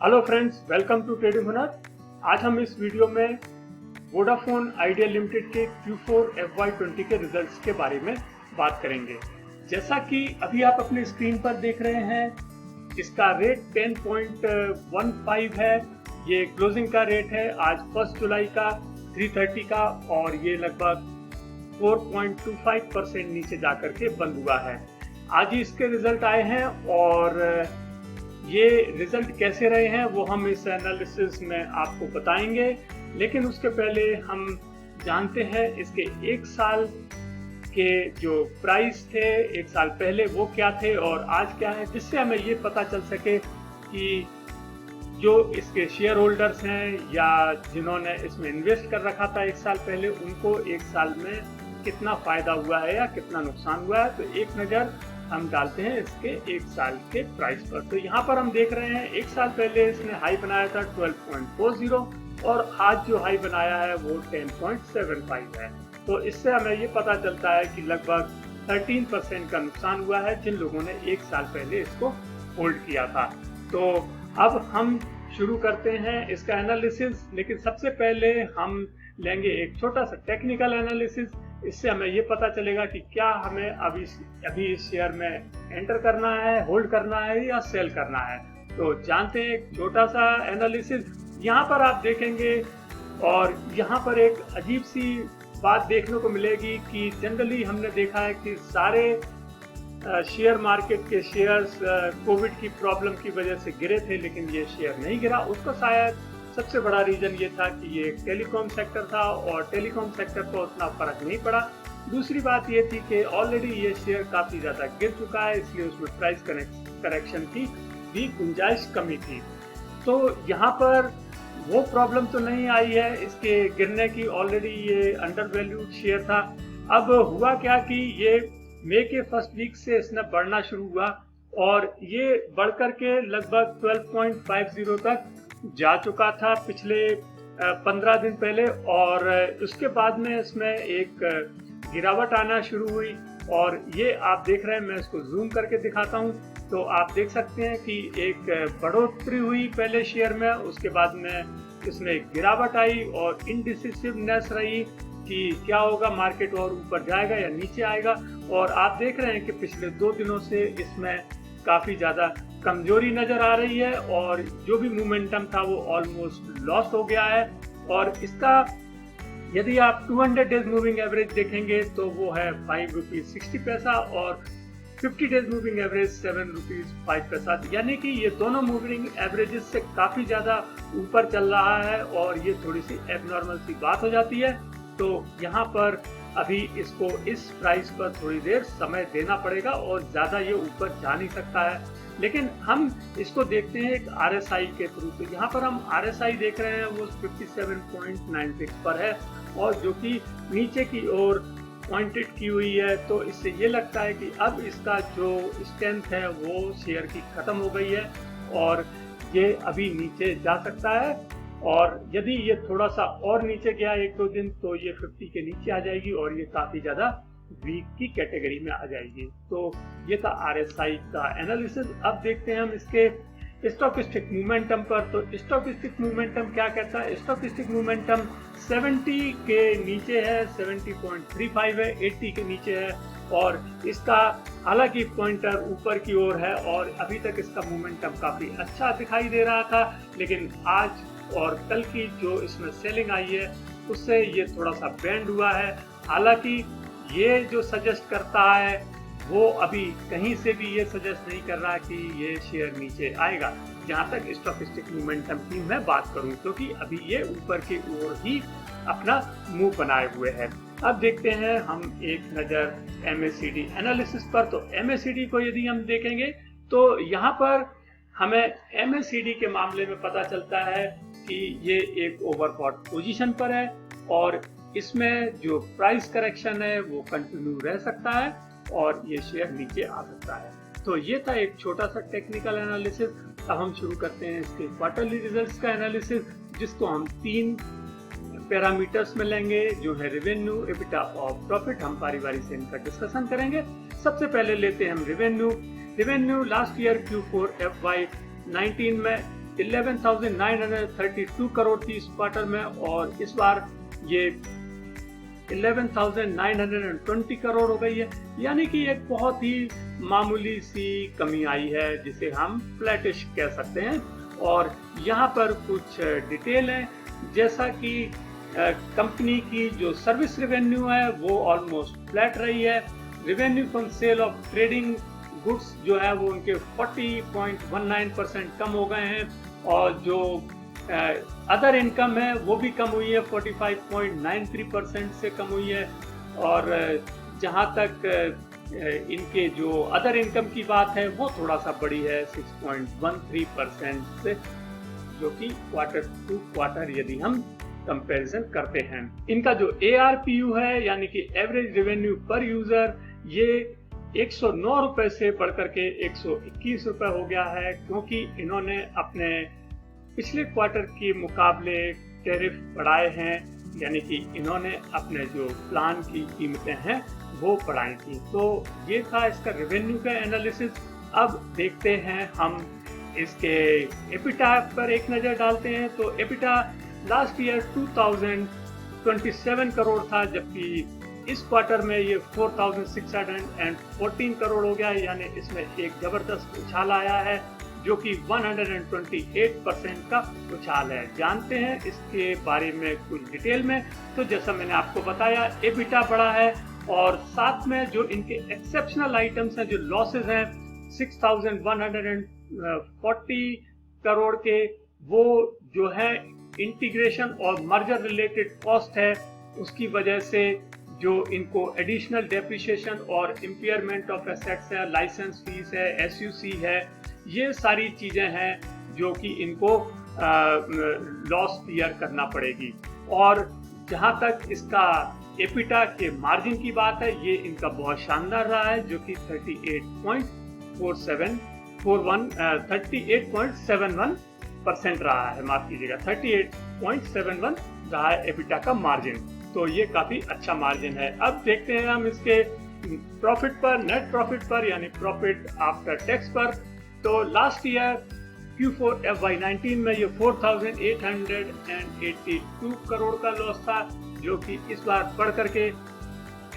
Hello friends, welcome to trading Hunar. आज हम इस वीडियो में वोडाफोन आइडिया लिमिटेड के Q4 FY20 के रिजल्ट्स के बारे में बात करेंगे। जैसा कि अभी आप अपनी स्क्रीन पर देख रहे हैं, इसका रेट 10.15 है। ये क्लोजिंग का रेट है आज 1 जुलाई का 330 का, और ये लगभग 4.25% नीचे जाकर के बंद हुआ है। आज ही इसके रिजल्ट आए हैं और ये रिजल्ट कैसे रहे हैं वो हम इस एनालिसिस में आपको बताएंगे। लेकिन उसके पहले हम जानते हैं इसके एक साल के जो प्राइस थे एक साल पहले वो क्या थे और आज क्या है, जिससे हमें ये पता चल सके कि जो इसके शेयर होल्डर्स हैं या जिन्होंने इसमें इन्वेस्ट कर रखा था एक साल पहले, उनको एक साल में कितना फायदा हुआ है या कितना नुकसान हुआ है। तो एक नज़र हम डालते हैं इसके एक साल के प्राइस पर। तो यहाँ पर हम देख रहे हैं एक साल पहले इसने हाई बनाया था 12.40 और आज जो हाई बनाया है वो 10.75 है। तो इससे हमें ये पता चलता है कि लगभग 13% का नुकसान हुआ है जिन लोगों ने एक साल पहले इसको होल्ड किया था। तो अब हम शुरू करते हैं इसका एनालिसिस, लेकिन सबसे पहले हम लेंगे एक छोटा सा टेक्निकल एनालिसिस। इससे हमें ये पता चलेगा कि क्या हमें अभी इस शेयर में एंटर करना है, होल्ड करना है या सेल करना है। तो जानते हैं एक छोटा सा एनालिसिस। यहाँ पर आप देखेंगे और यहाँ पर एक अजीब सी बात देखने को मिलेगी कि जनरली हमने देखा है कि सारे शेयर मार्केट के शेयर्स कोविड की प्रॉब्लम की वजह से गिरे थे, लेकिन ये शेयर नहीं गिरा। उसका शायद सबसे बड़ा रीजन ये था कि ये टेलीकॉम सेक्टर था और टेलीकॉम सेक्टर को उतना फर्क नहीं पड़ा। दूसरी बात ये थी कि ऑलरेडी ये शेयर काफ़ी ज़्यादा गिर चुका है, इसलिए उसमें प्राइस करेक्शन की भी गुंजाइश कमी थी। तो यहाँ पर वो प्रॉब्लम तो नहीं आई है इसके गिरने की, ऑलरेडी ये अंडर वैल्यूड शेयर था। अब हुआ क्या कि ये मई के फर्स्ट वीक से इसने बढ़ना शुरू हुआ और ये बढ़कर के लगभग 12.50 तक जा चुका था पिछले 15 दिन पहले, और उसके बाद में इसमें एक गिरावट आना शुरू हुई। और ये आप देख रहे हैं, मैं इसको जूम करके दिखाता हूँ तो आप देख सकते हैं कि एक बढ़ोतरी हुई पहले शेयर में, उसके बाद में इसमें एक गिरावट आई और इनडिसिसिवनेस रही कि क्या होगा, मार्केट और ऊपर जाएगा या नीचे आएगा। और आप देख रहे हैं कि पिछले 2 दिनों से इसमें काफ़ी ज़्यादा कमजोरी नज़र आ रही है और जो भी मोमेंटम था वो ऑलमोस्ट लॉस हो गया है। और इसका यदि आप 200 डेज मूविंग एवरेज देखेंगे तो वो है ₹5.60 और 50 डेज मूविंग एवरेज ₹7.05, यानी कि ये दोनों मूविंग एवरेजेस से काफ़ी ज़्यादा ऊपर चल रहा है और ये थोड़ी सी एबनॉर्मल सी बात हो जाती है। तो यहाँ पर अभी इसको इस प्राइस पर थोड़ी देर समय देना पड़ेगा और ज़्यादा ये ऊपर जा नहीं सकता है। लेकिन हम इसको देखते हैं एक RSI के थ्रू। तो यहाँ पर हम RSI देख रहे हैं वो 57.96 पर है और जो कि नीचे की ओर पॉइंटेड की हुई है। तो इससे ये लगता है कि अब इसका जो स्ट्रेंथ है वो शेयर की ख़त्म हो गई है और ये अभी नीचे जा सकता है। और यदि ये थोड़ा सा और नीचे गया 1-2 दिन तो ये 50 के नीचे आ जाएगी और ये काफ़ी ज़्यादा वीक की कैटेगरी में आ जाएगी। तो ये था RSI का एनालिसिस। अब देखते हैं हम इसके स्टॉकिस्टिक मोमेंटम पर। तो स्टॉकिस्टिक मोमेंटम क्या कहता है? स्टॉकिस्टिक मोमेंटम 70 के नीचे है, 70.35 है, 80 के नीचे है और इसका हालांकि पॉइंटर ऊपर की ओर है और अभी तक इसका मोमेंटम काफ़ी अच्छा दिखाई दे रहा था, लेकिन आज और कल की जो इसमें सेलिंग आई है उससे ये थोड़ा सा बैंड हुआ है। हालांकि ये जो सजेस्ट करता है वो अभी कहीं से भी ये सजेस्ट नहीं कर रहा कि ये शेयर नीचे आएगा, जहाँ तक स्टॉकिस्टिक मोमेंटम की मैं बात करूँ, क्योंकि अभी ये ऊपर की ओर ही अपना मुंह बनाए हुए है। अब देखते हैं हम एक नज़र MACD एनालिसिस पर। तो MACD को यदि हम देखेंगे तो यहाँ पर हमें MACD के मामले में पता चलता है कि ये एक ओवरबॉट पोजीशन पर है और इसमें जो प्राइस करेक्शन है वो कंटिन्यू रह सकता है और ये शेयर नीचे आ सकता है। तो ये था एक छोटा सा टेक्निकल एनालिसिस। अब हम शुरू करते हैं इसके क्वार्टरली रिजल्ट्स का एनालिसिस, जिसको हम 3 पैरामीटर्स में लेंगे, जो है रेवेन्यू, एबिटा और प्रॉफिट। हम बारी बारी से इनका डिस्कशन करेंगे। सबसे पहले लेते हैं हम revenue. Last year Q4 FY19 में 11,932 करोड़ थी इस क्वार्टर में, और इस बार ये 11,920 करोड़ हो गई है। यानी कि एक बहुत ही मामूली सी कमी आई है, जिसे हम फ्लैटिश कह सकते हैं। और यहाँ पर कुछ डिटेल है, जैसा कि कंपनी की जो सर्विस रेवेन्यू है वो ऑलमोस्ट फ्लैट रही है। Revenue from sale of trading goods जो है वो उनके 40.19% कम हो गए हैं, और जो अदर इनकम है वो भी कम हुई है, 45.93% से कम हुई है। और जहां तक इनके जो अदर इनकम की बात है वो थोड़ा सा बढ़ी है 6.13% से, जो कि क्वार्टर टू क्वार्टर यदि हम कंपैरिजन करते हैं। इनका जो ARPU है यानी कि एवरेज रेवेन्यू पर यूजर, ये 109 रुपए से बढ़कर के 121 रुपए हो गया है, क्योंकि इन्होंने अपने पिछले क्वार्टर के मुकाबले टैरिफ बढ़ाए हैं। यानी कि इन्होंने अपने जो प्लान की कीमतें हैं वो बढ़ाई थी। तो ये था इसका रेवेन्यू का एनालिसिस। अब देखते हैं हम इसके एबिटा पर एक नज़र डालते हैं। तो एबिटा लास्ट ईयर 2027 करोड़ था, जबकि इस क्वार्टर में ये 4,614 करोड़ हो गया। यानी इसमें एक जबरदस्त उछाल आया है, जो कि 128% का उछाल है। जानते हैं इसके बारे में कुछ डिटेल में। तो जैसा मैंने आपको बताया, एबिटा बढ़ा है, और साथ में जो इनके एक्सेप्शनल आइटम्स हैं, जो लॉसेस हैं 6,140 करोड़ के, वो जो है इंटीग्रेशन और मर्जर रिलेटेड कॉस्ट है, उसकी वजह से जो इनको एडिशनल डेप्रिसिएशन और इम्पेयरमेंट ऑफ एसेट्स है, लाइसेंस फीस है, SUC है, ये सारी चीजें हैं जो कि इनको लॉस क्लियर करना पड़ेगी। और जहां तक इसका एबिटा के मार्जिन की बात है, ये इनका बहुत शानदार रहा है, जो कि 38.71% रहा है, माफ कीजिएगा 38.71 रहा है एबिटा का मार्जिन। तो ये काफी अच्छा मार्जिन है। अब देखते हैं हम इसके प्रॉफिट पर, नेट प्रॉफिट पर, यानी प्रॉफिट आफ्टर टैक्स पर। तो लास्ट ईयर Q4 FY19 में ये 4,882 करोड़ का लॉस था, जो कि इस बार बढ़ करके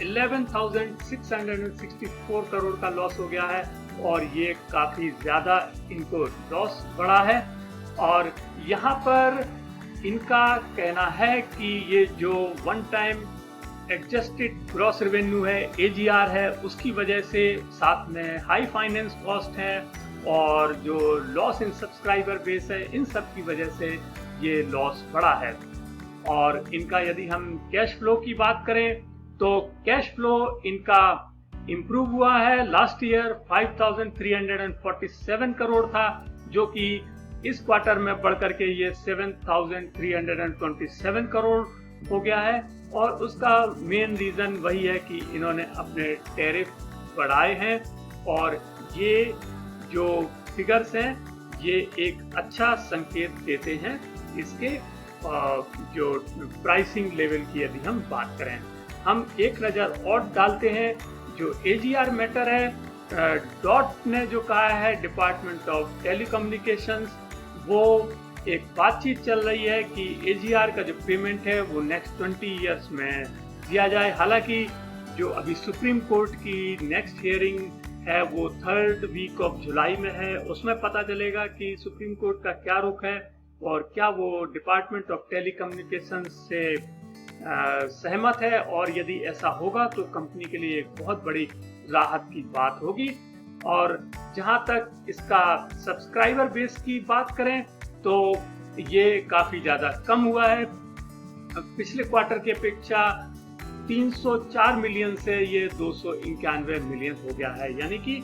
11,664 करोड़ का लॉस हो गया है, और ये काफी ज्यादा इनको लॉस बढ़ा है। और यहाँ पर इनका कहना है कि ये जो one time adjusted gross revenue है, AGR है, उसकी वजह से, साथ में हाई फाइनेंस कॉस्ट है, और जो लॉस इन सब्सक्राइबर बेस है, इन सब की वजह से ये लॉस बढ़ा है। और इनका यदि हम कैश फ्लो की बात करें, तो कैश फ्लो इनका इम्प्रूव हुआ है। लास्ट ईयर 5,347 करोड़ था, जो कि इस क्वार्टर में बढ़कर के ये 7,327 करोड़ हो गया है। और उसका मेन रीजन वही है कि इन्होंने अपने टैरिफ बढ़ाए हैं, और ये जो फिगर्स हैं ये एक अच्छा संकेत देते हैं इसके जो प्राइसिंग लेवल की यदि हम बात करें। हम एक नज़र और डालते हैं जो AGR मैटर है। डॉट ने जो कहा है, डिपार्टमेंट ऑफ टेलीकम्युनिकेशंस, वो एक बातचीत चल रही है कि AGR का जो पेमेंट है वो नेक्स्ट 20 ईयर्स में दिया जाए। हालांकि जो अभी सुप्रीम कोर्ट की नेक्स्ट हियरिंग है वो 3rd वीक ऑफ जुलाई में है। उसमें पता चलेगा कि सुप्रीम कोर्ट का क्या रुख है, और क्या वो डिपार्टमेंट ऑफ टेलीकम्युनिकेशन से सहमत है, और यदि ऐसा होगा तो कंपनी के लिए एक बहुत बड़ी राहत की बात होगी। और जहां तक इसका सब्सक्राइबर बेस की बात करें, तो ये काफी ज्यादा कम हुआ है। पिछले क्वार्टर की अपेक्षा 304 मिलियन से ये 291 मिलियन हो गया है। यानी कि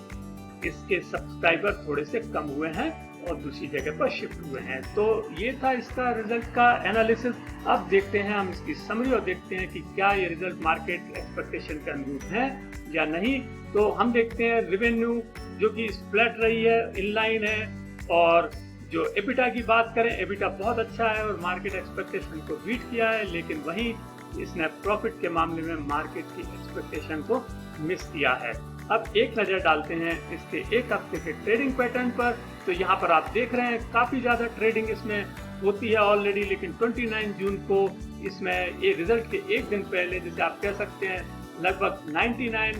इसके सब्सक्राइबर थोड़े से कम हुए हैं और दूसरी जगह पर शिफ्ट हुए हैं। तो ये था इसका रिजल्ट का एनालिसिस। अब देखते हैं हम इसकी समरी और देखते हैं कि क्या ये रिजल्ट मार्केट एक्सपेक्टेशन के अनुरूप है या नहीं। तो हम देखते हैं रेवेन्यू जो कि फ्लैट रही है, इनलाइन है, और जो एबिटा की बात करें, एबिटा बहुत अच्छा है और मार्केट एक्सपेक्टेशन को बीट किया है, लेकिन वहीं इसने प्रॉफिट के मामले में मार्केट की एक्सपेक्टेशन को मिस किया है। अब एक नज़र डालते हैं इसके एक हफ्ते के ट्रेडिंग पैटर्न पर। तो यहाँ पर आप देख रहे हैं काफ़ी ज़्यादा ट्रेडिंग इसमें होती है ऑलरेडी, लेकिन 29 जून को इसमें ये रिजल्ट के एक दिन पहले, जैसे आप कह सकते हैं, लगभग 99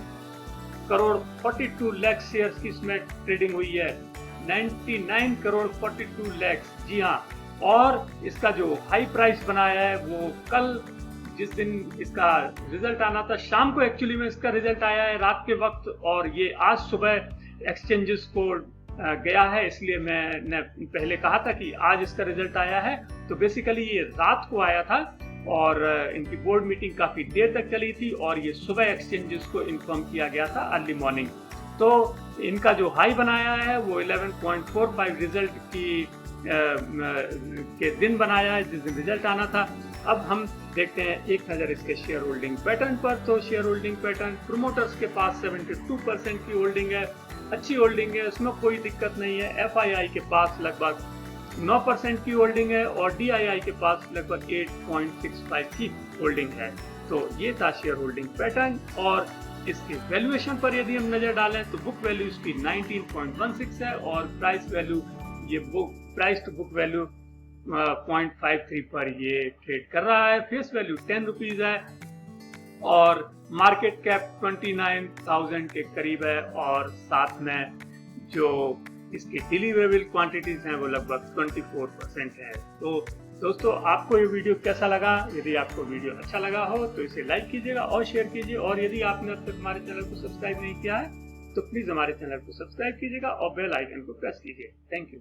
करोड़ 42 लाख शेयर्स की इसमें ट्रेडिंग हुई है। 99 करोड़ 42 लाख, जी हाँ। और इसका जो हाई प्राइस बनाया है वो कल, जिस दिन इसका रिजल्ट आना था, शाम को एक्चुअली में इसका रिजल्ट आया है रात के वक्त, और ये आज सुबह एक्सचेंजेस को गया है। इसलिए मैंने पहले कहा था कि आज इसका रिजल्ट आया है। तो बेसिकली ये रात को आया था और इनकी बोर्ड मीटिंग काफी देर तक चली थी और ये सुबह एक्सचेंजेस को इन्फॉर्म किया गया था अर्ली मॉर्निंग। तो इनका जो हाई बनाया है वो 11.45 रिजल्ट के दिन बनाया है, जिस दिन रिजल्ट आना था। अब हम देखते हैं एक नज़र इसके शेयर होल्डिंग पैटर्न पर। तो शेयर होल्डिंग पैटर्न, प्रोमोटर्स के पास 72% की होल्डिंग है, अच्छी होल्डिंग है, उसमें कोई दिक्कत नहीं है। FII के पास लगभग 9% की होल्डिंग है और DII के पास लगभग 8.65 की होल्डिंग है। तो ये था शेयर होल्डिंग पैटर्न। और इसके वैल्यूएशन पर यदि हम नजर डालें तो बुक वैल्यू इसकी 19.16 है और प्राइस वैल्यू, ये प्राइस टू बुक वैल्यू 0.53 पर ये ट्रेड कर रहा है। फेस वैल्यू 10 रुपीज है और मार्केट कैप 29,000 के करीब है और साथ में जो इसकी डिलीवरेबल क्वांटिटीज हैं वो लगभग 24% है। तो दोस्तों, आपको ये वीडियो कैसा लगा? यदि आपको वीडियो अच्छा लगा हो तो इसे लाइक कीजिएगा और शेयर कीजिए, और यदि आपने अब तक हमारे चैनल को सब्सक्राइब नहीं किया है तो प्लीज हमारे चैनल को सब्सक्राइब कीजिएगा और बेल आइकन को प्रेस कीजिए। Thank you.